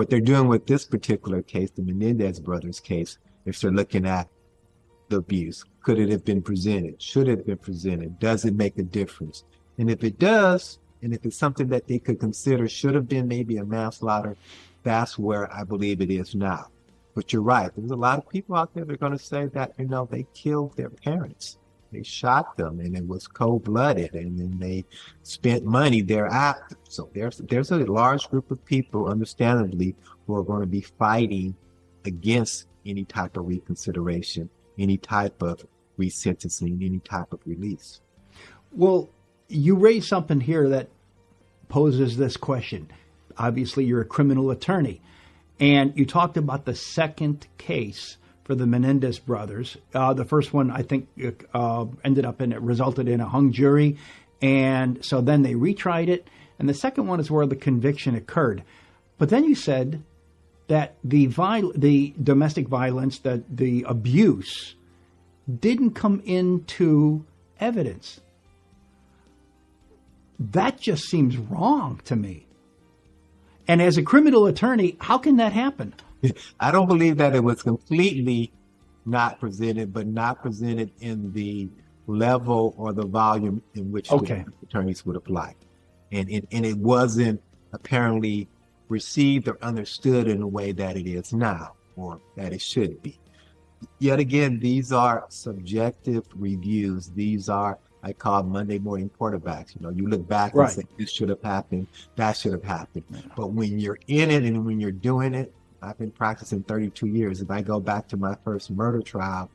What they're doing with this particular case, the Menendez brothers case, if they're looking at the abuse, could it have been presented? Should it have been presented? Does it make a difference? And if it does, and if it's something that they could consider should have been maybe a manslaughter, that's where I believe it is now. But you're right. There's a lot of people out there that are going to say that, they killed their parents. They shot them and it was cold-blooded and then they spent money thereafter. So there's a large group of people, understandably, who are going to be fighting against any type of reconsideration, any type of resentencing, any type of release. Well, you raised something here that poses this question. Obviously, you're a criminal attorney, and you talked about the second case for the Menendez brothers. The first one, I think, resulted in a hung jury, and so then they retried it. And the second one is where the conviction occurred. But then you said that the domestic violence, that the abuse, didn't come into evidence. That just seems wrong to me. And as a criminal attorney, how can that happen? I don't believe that it was completely not presented, but not presented in the level or the volume in which the attorneys would apply. And it wasn't apparently received or understood in the way that it is now, or that it should be. Yet again, these are subjective reviews. These are, I call Monday morning quarterbacks. You look back and say, this should have happened, that should have happened. But when you're in it and when you're doing it, I've been practicing 32 years. If I go back to my first murder trial